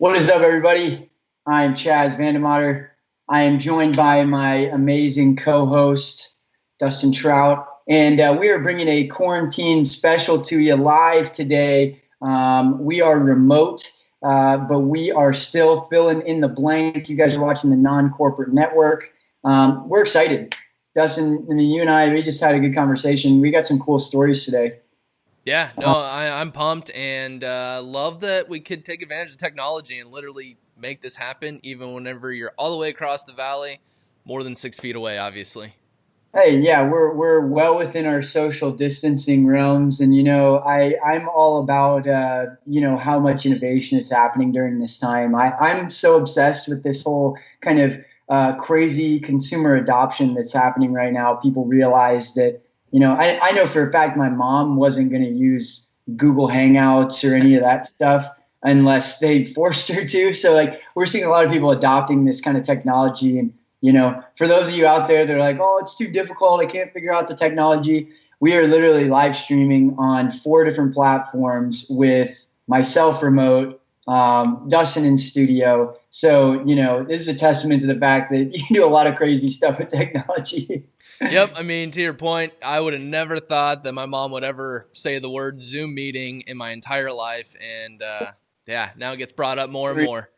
What is up, everybody? I'm Chaz Vandemotter. I am joined by my amazing co-host, Dustin Trout, and we are bringing a quarantine special to you live today. We are remote, but we are still filling in the blank. You guys are watching the non-corporate network. We're excited. Dustin, I mean, you and I, we just had a good conversation. We got some cool stories today. Yeah, no, I'm pumped and love that we could take advantage of technology and literally make this happen, even whenever you're all the way across the valley, more than 6 feet away, obviously. Hey, yeah, we're well within our social distancing realms, and I'm all about how much innovation is happening during this time. I'm so obsessed with this whole kind of crazy consumer adoption that's happening right now. People realize that I know for a fact my mom wasn't going to use Google Hangouts or any of that stuff unless they forced her to. So like we're seeing a lot of people adopting this kind of technology and for those of you out there that are like, oh, it's too difficult, I can't figure out the technology. We are literally live streaming on 4 different platforms with myself remote, Dustin in studio. So, this is a testament to the fact that you can do a lot of crazy stuff with technology. Yep, I mean, to your point, I would have never thought that my mom would ever say the word Zoom meeting in my entire life, and yeah, now it gets brought up more and more.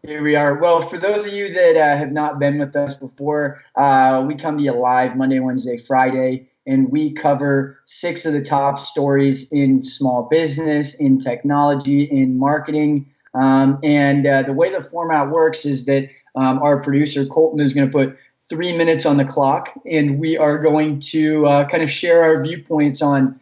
Here we are. Well, for those of you that have not been with us before, we come to you live Monday, Wednesday, Friday, and we cover 6 of the top stories in small business, in technology, in marketing. And the way the format works is that our producer, Colton, is going to put 3 minutes on the clock, and we are going to kind of share our viewpoints on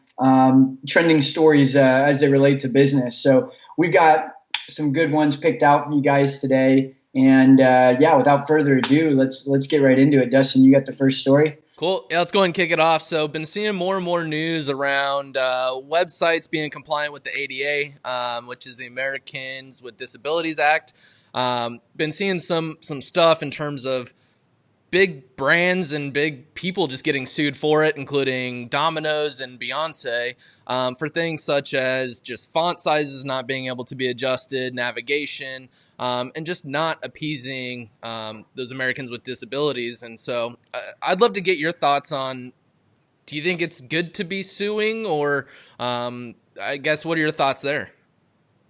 trending stories as they relate to business. So we've got some good ones picked out for you guys today. And yeah, without further ado, let's get right into it. Dustin, you got the first story. Cool. Yeah, let's go ahead and kick it off. So, been seeing more and more news around websites being compliant with the ADA, which is the Americans with Disabilities Act. Been seeing some stuff in terms of big brands and big people just getting sued for it, including Domino's and Beyonce, for things such as just font sizes not being able to be adjusted, navigation, and just not appeasing those Americans with disabilities. And so I'd love to get your thoughts on, do you think it's good to be suing, or I guess what are your thoughts there?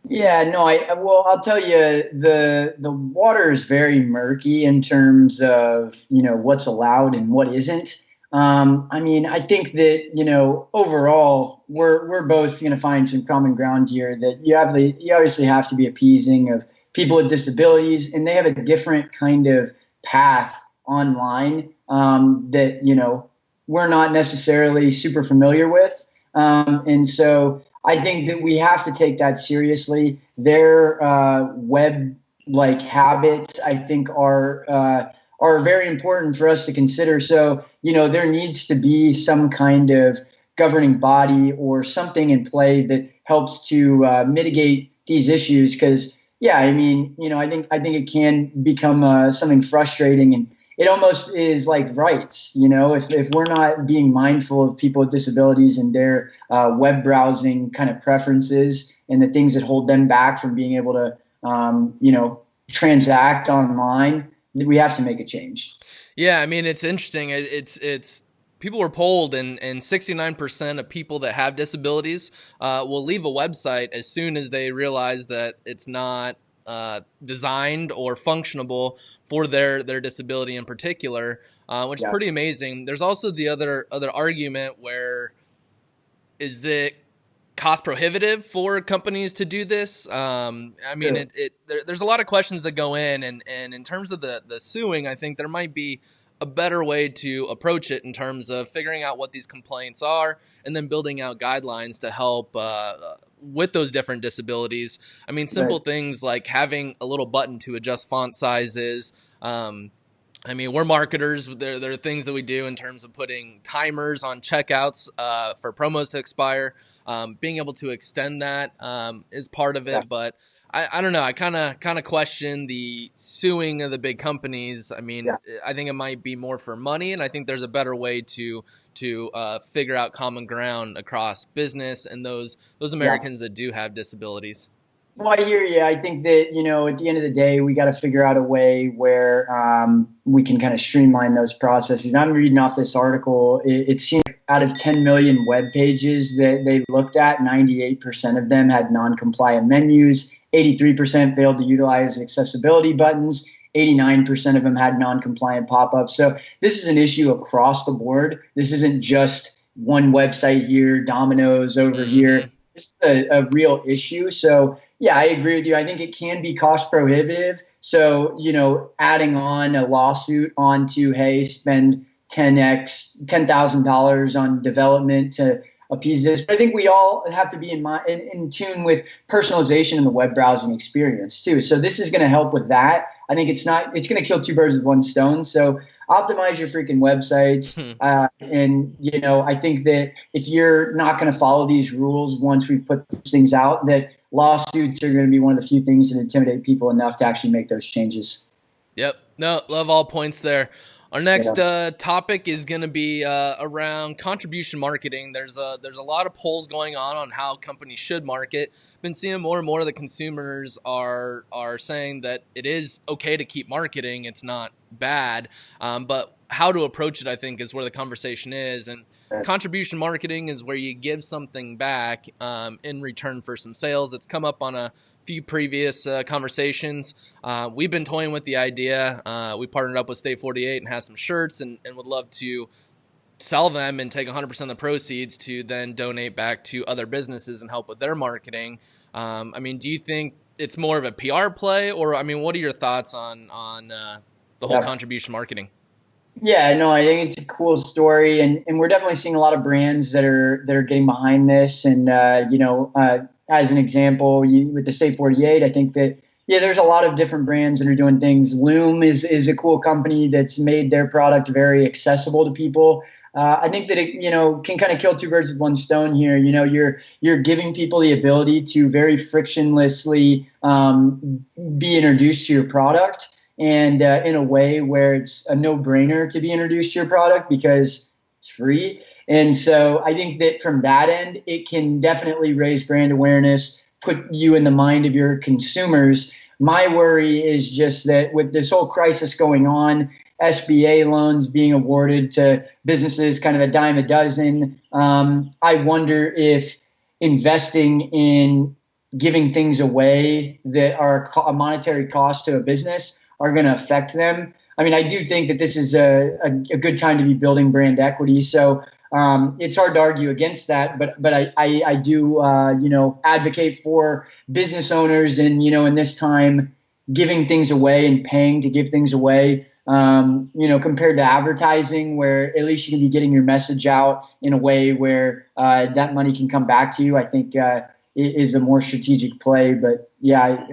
Yeah, no, well, I'll tell you, the water is very murky in terms of what's allowed and what isn't. I mean, I think that overall we're both going to find some common ground here. That you obviously have to be appeasing of people with disabilities, and they have a different kind of path online that we're not necessarily super familiar with, and so. I think that we have to take that seriously. Their web like habits, I think, are very important for us to consider. So, there needs to be some kind of governing body or something in play that helps to mitigate these issues. Because, yeah, I mean, I think it can become something frustrating, and it almost is like rights. If we're not being mindful of people with disabilities and their web browsing kind of preferences and the things that hold them back from being able to, transact online, we have to make a change. Yeah, I mean, it's interesting. It's people were polled, and 69% of people that have disabilities will leave a website as soon as they realize that it's not designed or functionable for their disability in particular, which is Yeah. pretty amazing. There's also the other argument where, is it cost prohibitive for companies to do this? I mean, Sure. there's a lot of questions that go in, and in terms of the suing, I think there might be a better way to approach it in terms of figuring out what these complaints are and then building out guidelines to help with those different disabilities. I mean, simple Right. things like having a little button to adjust font sizes. I mean, we're marketers. There are things that we do in terms of putting timers on checkouts for promos to expire. Being able to extend that is part of Yeah. it, but I don't know. I kind of question the suing of the big companies. I mean, Yeah. I think it might be more for money, and I think there's a better way to figure out common ground across business and those Yeah. Americans that do have disabilities. Well, I hear you. I think that, at the end of the day, we got to figure out a way where we can kind of streamline those processes. And I'm reading off this article. It seems like out of 10 million web pages that they looked at, 98% of them had non-compliant menus, 83% failed to utilize accessibility buttons, 89% of them had non-compliant pop-ups. So this is an issue across the board. This isn't just one website here, Domino's over Mm-hmm. here. This is a real issue. So yeah, I agree with you. I think it can be cost prohibitive. So, adding on a lawsuit onto, hey, spend 10,000 dollars on development to appease this. But I think we all have to be in tune with personalization in the web browsing experience too. So this is going to help with that. I think it's going to kill two birds with one stone. So optimize your freaking websites. And, I think that if you're not going to follow these rules once we put these things out, that lawsuits are going to be one of the few things that intimidate people enough to actually make those changes. Yep. No, love all points there. Our next Yeah. topic is going to be around contribution marketing. There's a lot of polls going on how companies should market. Been seeing more and more of the consumers are saying that it is okay to keep marketing. It's not bad, but how to approach it, I think, is where the conversation is. And contribution marketing is where you give something back in return for some sales. It's come up on a few previous conversations. We've been toying with the idea. We partnered up with State 48 and has some shirts and would love to sell them and take 100% of the proceeds to then donate back to other businesses and help with their marketing. Do you think it's more of a PR play, or what are your thoughts on the whole Yeah. contribution marketing? Yeah, no, I think it's a cool story, and we're definitely seeing a lot of brands that are getting behind this. And as an example, with the State 48, I think that there's a lot of different brands that are doing things. Loom is a cool company that's made their product very accessible to people. I think that it can kind of kill two birds with one stone here. You're giving people the ability to very frictionlessly be introduced to your product, and in a way where it's a no-brainer to be introduced to your product because it's free. And so I think that from that end, it can definitely raise brand awareness, put you in the mind of your consumers. My worry is just that with this whole crisis going on, SBA loans being awarded to businesses kind of a dime a dozen, I wonder if investing in giving things away that are a monetary cost to a business are going to affect them. I mean, I do think that this is a good time to be building brand equity. So it's hard to argue against that, but I do advocate for business owners and in this time giving things away and paying to give things away. Compared to advertising, where at least you can be getting your message out in a way where that money can come back to you. I think it is a more strategic play. But yeah,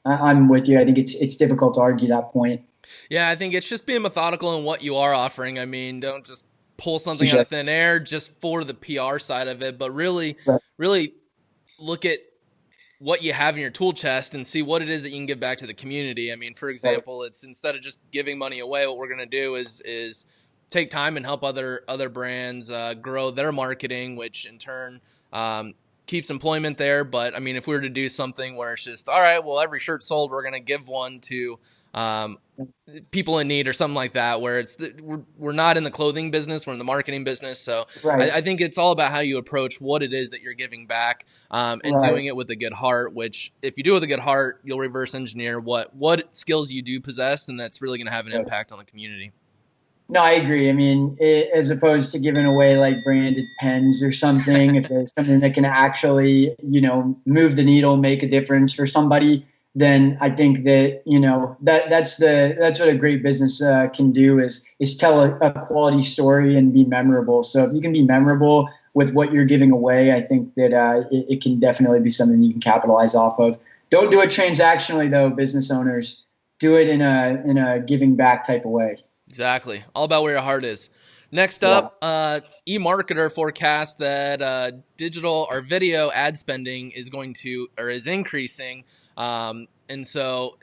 I'm with you. I think it's difficult to argue that point. Yeah, I think it's just being methodical in what you are offering. Don't just pull something out Touche. of thin air just for the PR side of it, but really look at what you have in your tool chest and see what it is that you can give back to the community. For Right. example, it's instead of just giving money away, what we're going to do is take time and help other brands grow their marketing, which in turn keeps employment there. But if we were to do something where it's just, all right, well, every shirt sold, we're going to give one to um, people in need or something like that, where we're not in the clothing business, we're in the marketing business. So Right. I think it's all about how you approach what it is that you're giving back, and Right. doing it with a good heart, which if you do it with a good heart, you'll reverse engineer what skills you do possess, and that's really going to have an Right. impact on the community. No, I agree. As opposed to giving away like branded pens or something, if there's something that can actually, move the needle, make a difference for somebody, then I think that, that's what a great business can do is tell a quality story and be memorable. So if you can be memorable with what you're giving away, I think that it can definitely be something you can capitalize off of. Don't do it transactionally though, business owners. Do it in a giving back type of way. Exactly. All about where your heart is. Next Yeah. up, eMarketer forecasts that digital or video ad spending is increasing, and so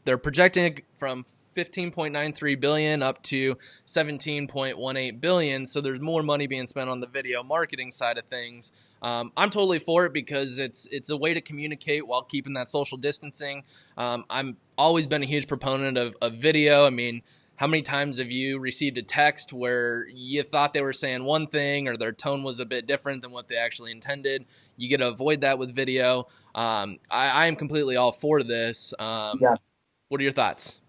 they're projecting it from 15.93 billion up to 17.18 billion. So there's more money being spent on the video marketing side of things. I'm totally for it because it's a way to communicate while keeping that social distancing. I'm always been a huge proponent of video. I mean, how many times have you received a text where you thought they were saying one thing or their tone was a bit different than what they actually intended? You get to avoid that with video. I am completely all for this. Yeah. What are your thoughts?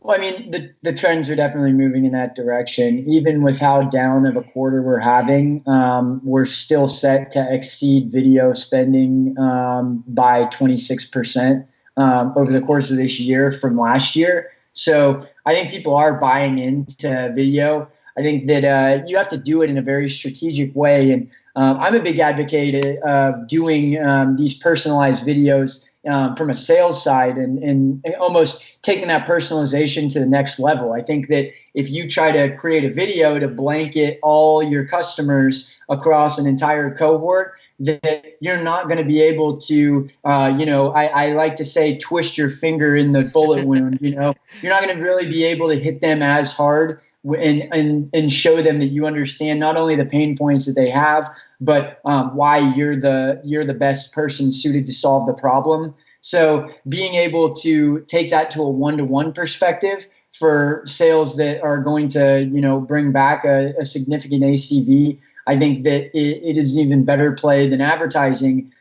Well, I mean, the trends are definitely moving in that direction. Even with how down of a quarter we're having, we're still set to exceed video spending by 26% over the course of this year from last year. So I think people are buying into video. I think that you have to do it in a very strategic way. And I'm a big advocate of doing these personalized videos from a sales side and almost taking that personalization to the next level. I think that if you try to create a video to blanket all your customers across an entire cohort, that you're not going to be able to, I like to say, twist your finger in the bullet wound. You're not going to really be able to hit them as hard and show them that you understand not only the pain points that they have, but why you're the best person suited to solve the problem. So being able to take that to a one-to-one perspective for sales that are going to, bring back a significant ACV, I think that it is even better play than advertising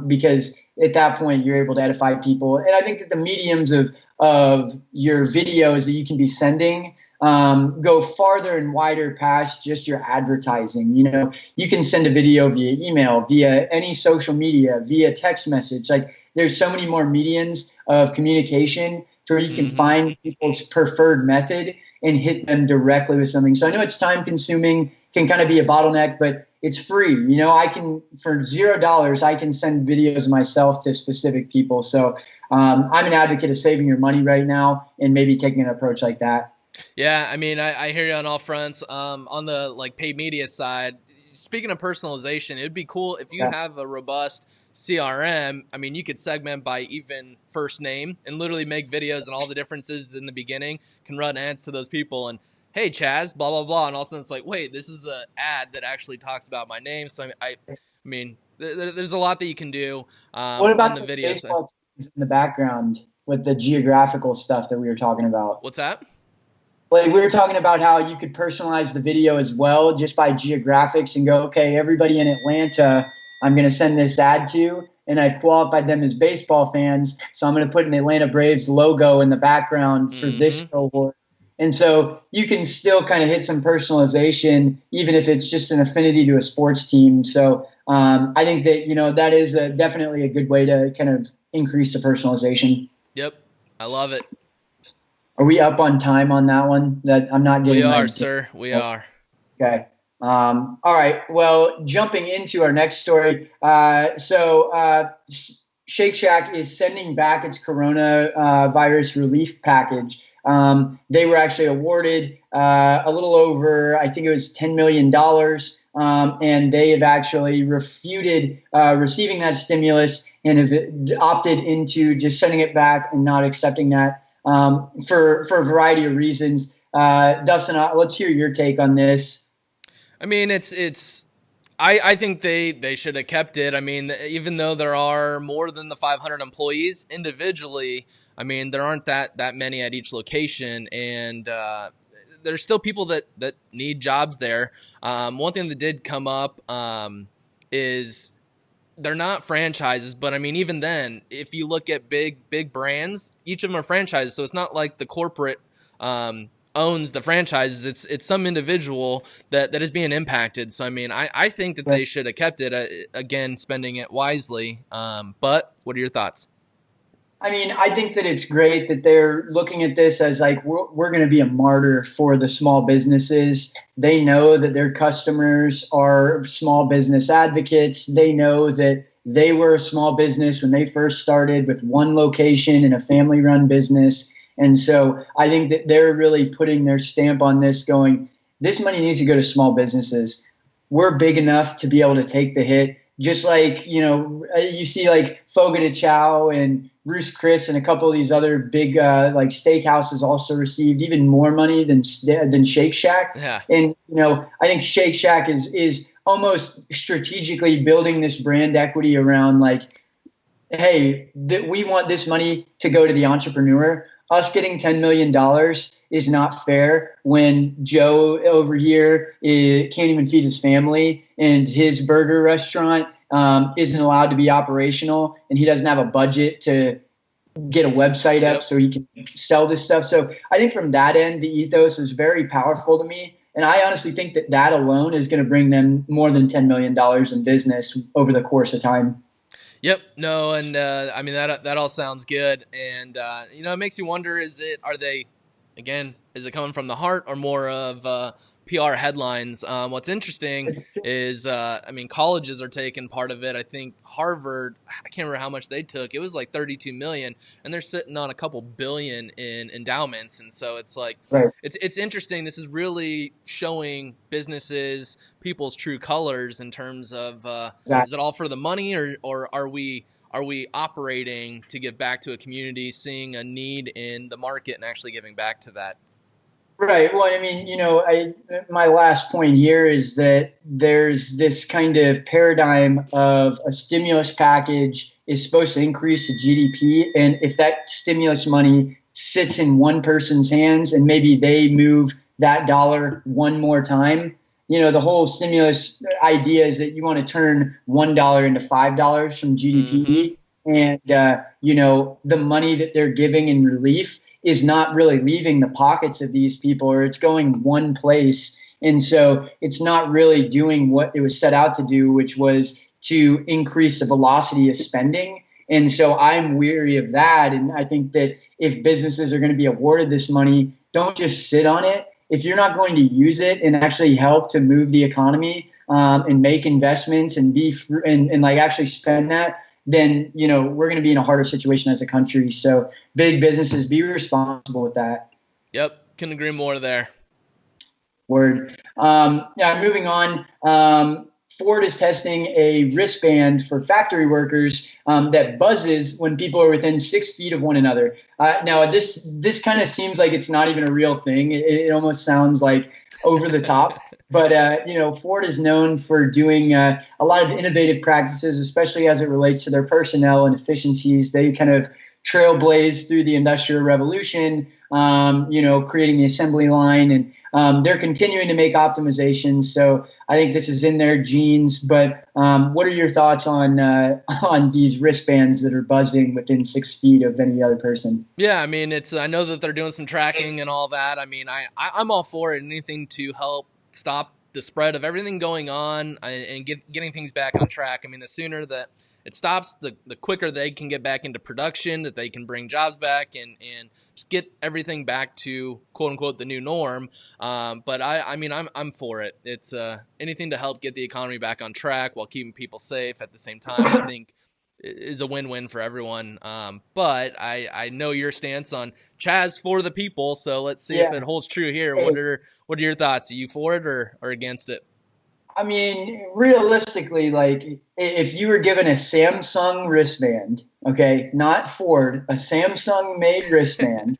because at that point you're able to edify people. And I think that the mediums of your videos that you can be sending go farther and wider past just your advertising. You can send a video via email, via any social media, via text message. Like there's so many more mediums of communication where you can find people's preferred method and hit them directly with something. So I know it's time consuming, can kind of be a bottleneck, but it's free. I can, for $0, I can send videos of myself to specific people. So I'm an advocate of saving your money right now and maybe taking an approach like that. Yeah, I mean, I hear you on all fronts. On the paid media side, speaking of personalization, it'd be cool if you have a robust CRM. I mean, you could segment by even first name and literally make videos and all the differences in the beginning, can run ads to those people and, hey, Chaz, blah, blah, blah. And all of a sudden it's like, wait, this is an ad that actually talks about my name. So I mean, there's a lot that you can do What about on the video baseball teams in the background with the geographical stuff that we were talking about? What's that? Like we were talking about how you could personalize the video as well just by geographics and go, okay, everybody in Atlanta, I'm going to send this ad to, and I've qualified them as baseball fans. So I'm going to put an Atlanta Braves logo in the background for this cohort. And so you can still kind of hit some personalization, even if it's just an affinity to a sports team. So I think that, that is definitely a good way to kind of increase the personalization. Yep. I love it. Are we up on time on that one? That I'm not getting. We are, sir. We are. Okay. All right. Well, jumping into our next story. Shake Shack is sending back its coronavirus relief package. They were actually awarded a little over, I think it was $10 million. And they have actually refuted receiving that stimulus and have opted into just sending it back and not accepting that. For a variety of reasons. Dustin, let's hear your take on this. I mean, I think they should have kept it. I mean, even though there are more than the 500 employees individually, I mean, there aren't that many at each location, and there's still people that need jobs there. One thing that did come up is they're not franchises, but I mean, even then, if you look at big brands, each of them are franchises. So it's not like the corporate owns the franchises. It's some individual that is being impacted. So I mean, I think that they should have kept it. Again, spending it wisely. But what are your thoughts? I mean, I think that it's great that they're looking at this as like we're going to be a martyr for the small businesses. They know that their customers are small business advocates. They know that they were a small business when they first started with one location in a family-run business. And so I think that they're really putting their stamp on this going, this money needs to go to small businesses. We're big enough to be able to take the hit. Just like, you see like Fogo de Chao and Ruth's Chris and a couple of these other big like steakhouses also received even more money than Shake Shack. Yeah. And I think Shake Shack is almost strategically building this brand equity around like, hey, we want this money to go to the entrepreneur. Us getting $10 million is not fair when Joe over here can't even feed his family, and his burger restaurant isn't allowed to be operational, and he doesn't have a budget to get a website up so he can sell this stuff. So I think from that end, the ethos is very powerful to me. And I honestly think that alone is going to bring them more than $10 million in business over the course of time. Yep. No, and I mean that all sounds good, and it makes you wonder: is it coming from the heart or more of PR headlines? What's interesting is, colleges are taking part of it. I think Harvard, I can't remember how much they took. It was like 32 million, and they're sitting on a couple billion in endowments. And so it's like, right. It's interesting. This is really showing businesses, people's true colors in terms of, Exactly. is it all for the money, or are we operating to give back to a community, seeing a need in the market and actually giving back to that? Right. Well, I mean, my last point here is that there's this kind of paradigm of a stimulus package is supposed to increase the GDP. And if that stimulus money sits in one person's hands and maybe they move that dollar one more time, the whole stimulus idea is that you want to turn $1 into $5 from GDP. Mm-hmm. And, the money that they're giving in relief is not really leaving the pockets of these people, or it's going one place. And so it's not really doing what it was set out to do, which was to increase the velocity of spending. And so I'm weary of that. And I think that if businesses are going to be awarded this money, don't just sit on it. If you're not going to use it and actually help to move the economy and make investments and like actually spend that, then, we're going to be in a harder situation as a country. So big businesses, be responsible with that. Yep. Couldn't agree more there. Word. Moving on. Ford is testing a wristband for factory workers that buzzes when people are within 6 feet of one another. Now, this kind of seems like it's not even a real thing. It almost sounds like over the top. But, Ford is known for doing a lot of innovative practices, especially as it relates to their personnel and efficiencies. They kind of trailblazed through the Industrial Revolution, creating the assembly line, and they're continuing to make optimizations. So I think this is in their genes. But what are your thoughts on these wristbands that are buzzing within 6 feet of any other person? Yeah, I mean, I know that they're doing some tracking and all that. I mean, I'm all for it. Anything to help stop the spread of everything going on and getting things back on track. I mean, the sooner that it stops, the quicker they can get back into production, that they can bring jobs back and just get everything back to quote unquote the new norm. But I'm for it. It's anything to help get the economy back on track while keeping people safe at the same time, I think is a win-win for everyone. But I know your stance on Chaz for the people, so let's see if it holds true here. What are your thoughts? Are you for it or against it? I mean, realistically, like if you were given a Samsung wristband, okay, not Ford, a Samsung made wristband,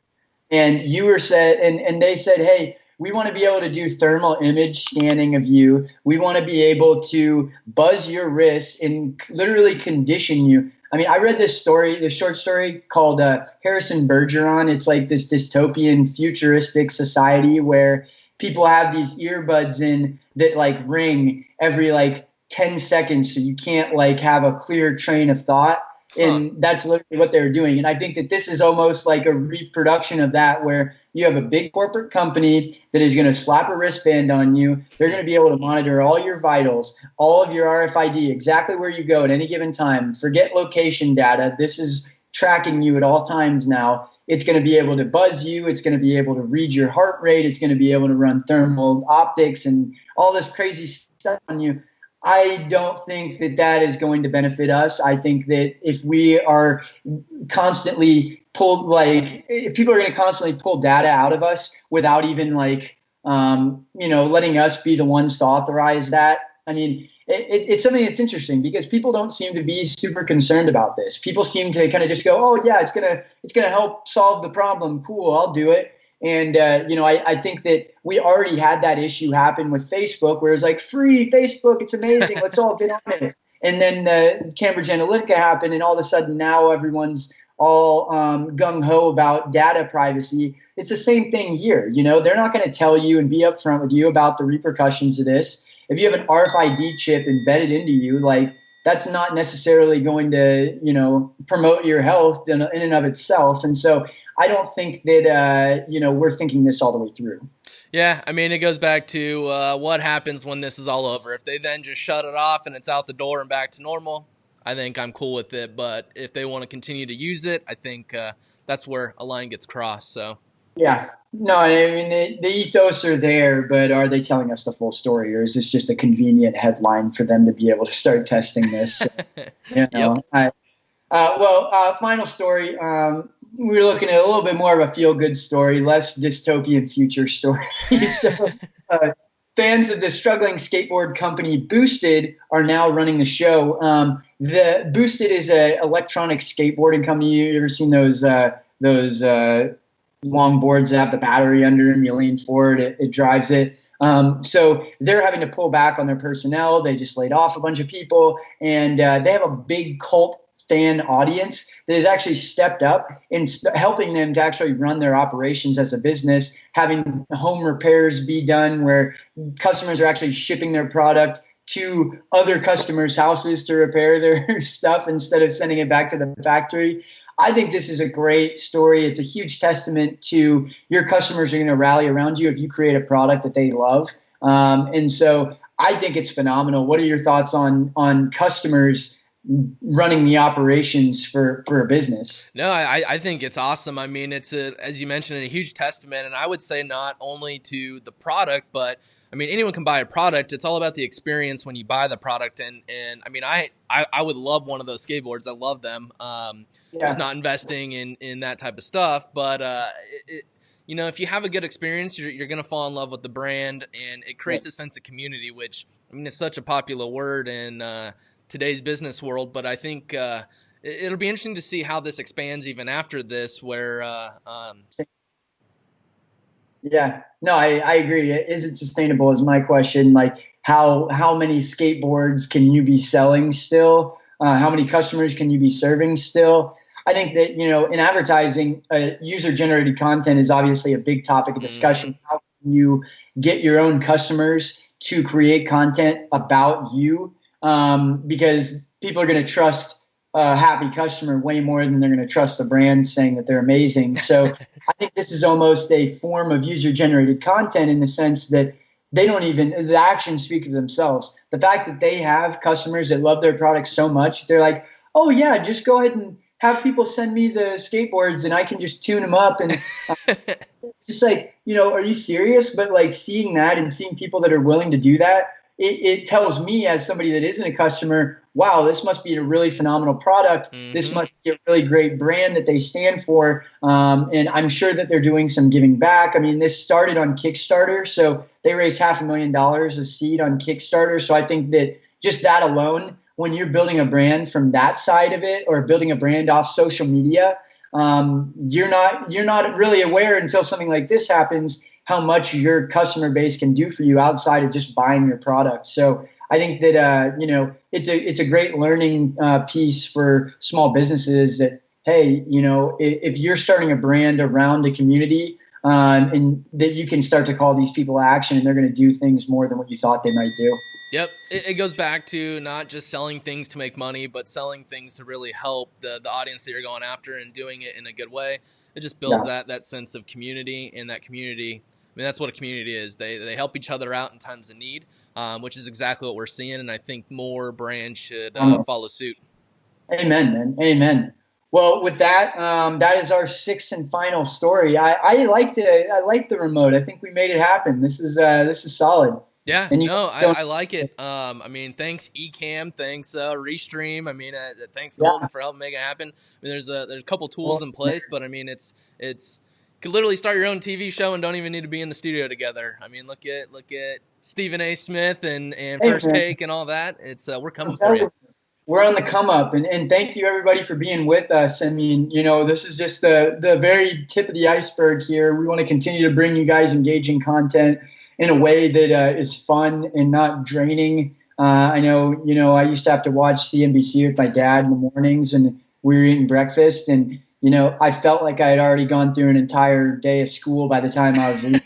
and you were said, and they said, hey, we want to be able to do thermal image scanning of you. We want to be able to buzz your wrist and literally condition you. I mean, I read this short story called Harrison Bergeron. It's like this dystopian futuristic society where people have these earbuds in that like ring every like 10 seconds. So you can't like have a clear train of thought. And that's literally what they were doing. And I think that this is almost like a reproduction of that, where you have a big corporate company that is going to slap a wristband on you. They're going to be able to monitor all your vitals, all of your RFID, exactly where you go at any given time. Forget location data. This is tracking you at all times now. It's going to be able to buzz you. It's going to be able to read your heart rate. It's going to be able to run thermal optics and all this crazy stuff on you. I don't think that is going to benefit us. I think that if we are constantly pulled, like if people are going to constantly pull data out of us without even like, letting us be the ones to authorize that. I mean, it's something that's interesting because people don't seem to be super concerned about this. People seem to kind of just go, oh yeah, it's gonna help solve the problem. Cool, I'll do it. And I think that we already had that issue happen with Facebook, where it's like free Facebook, it's amazing, let's all get on it. And then Cambridge Analytica happened, and all of a sudden now everyone's all gung ho about data privacy. It's the same thing here. They're not going to tell you and be upfront with you about the repercussions of this. If you have an RFID chip embedded into you, like that's not necessarily going to, promote your health in and of itself. And so I don't think that, we're thinking this all the way through. Yeah, I mean, it goes back to what happens when this is all over. If they then just shut it off and it's out the door and back to normal, I think I'm cool with it. But if they want to continue to use it, I think that's where a line gets crossed. So yeah, no, I mean the ethos are there, but are they telling us the full story, or is this just a convenient headline for them to be able to start testing this? Yep. Final story. We're looking at a little bit more of a feel-good story, less dystopian future story. So, fans of the struggling skateboard company Boosted are now running the show. The Boosted is an electronic skateboarding company. You ever seen those long boards that have the battery under them? You lean forward, it drives it. So they're having to pull back on their personnel. They just laid off a bunch of people, and they have a big cult fan audience that has actually stepped up in helping them to actually run their operations as a business, having home repairs be done where customers are actually shipping their product to other customers' houses to repair their stuff instead of sending it back to the factory. I think this is a great story. It's a huge testament to your customers are going to rally around you if you create a product that they love. And so I think it's phenomenal. What are your thoughts on customers running the operations for a business? No, I think it's awesome. I mean, it's as you mentioned, a huge testament, and I would say not only to the product, but I mean, anyone can buy a product. It's all about the experience when you buy the product, and I mean, I would love one of those skateboards. I love them. Just not investing in that type of stuff, but if you have a good experience, you're gonna fall in love with the brand, and it creates a sense of community, which I mean, is such a popular word in today's business world. But I think it'll be interesting to see how this expands even after this, where yeah, no, I agree. Is it sustainable is my question. Like how many skateboards can you be selling still? How many customers can you be serving still? I think that, in advertising, user generated content is obviously a big topic of discussion. Mm-hmm. How can you get your own customers to create content about you? Because people are going to trust a happy customer way more than they're going to trust the brand saying that they're amazing. So I think this is almost a form of user generated content in the sense that the actions speak for themselves. The fact that they have customers that love their product so much, they're like, oh yeah, just go ahead and have people send me the skateboards and I can just tune them up. And just like, are you serious? But like seeing that and seeing people that are willing to do that, it tells me as somebody that isn't a customer, wow, this must be a really phenomenal product. Mm-hmm. This must be a really great brand that they stand for. And I'm sure that they're doing some giving back. I mean, this started on Kickstarter. So they raised $500,000 a seed on Kickstarter. So I think that just that alone, when you're building a brand from that side of it or building a brand off social media, you're not really aware until something like this happens how much your customer base can do for you outside of just buying your product. So I think that it's a great learning piece for small businesses that, hey, if you're starting a brand around a community, and that you can start to call these people action and they're going to do things more than what you thought they might do. Yep. It goes back to not just selling things to make money, but selling things to really help the audience that you're going after and doing it in a good way. It just builds that sense of community, and that community, I mean, that's what a community is. They help each other out in times of need, which is exactly what we're seeing, and I think more brands should follow suit. Amen, man. Amen. Well, with that, that is our sixth and final story. I like the remote. I think we made it happen. This is solid. Yeah, I like it. I mean, thanks Ecamm, thanks Restream. I mean, thanks Golden for helping make it happen. I mean, there's a couple tools in place, but I mean, it's Could literally start your own TV show and don't even need to be in the studio together. I mean, look at Stephen A. Smith and Hey, First man, Take and all that. It's we're I'm coming for telling you. you, we're on the come up, and thank you everybody for being with us. I mean, this is just the very tip of the iceberg here. We want to continue to bring you guys engaging content in a way that is fun and not draining. I know, I used to have to watch CNBC with my dad in the mornings, and we were eating breakfast, and I felt like I had already gone through an entire day of school by the time I was leaving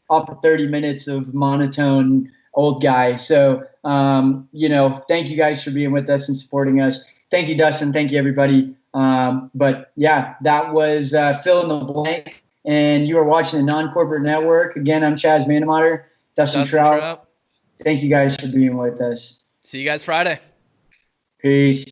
off of 30 minutes of monotone old guy. So, thank you guys for being with us and supporting us. Thank you, Dustin. Thank you, everybody. But yeah, that was Fill in the Blank. And you are watching the Non-Corporate Network. Again, I'm Chaz Manamater, Dustin Dustin Trout. Trout. Thank you guys for being with us. See you guys Friday. Peace.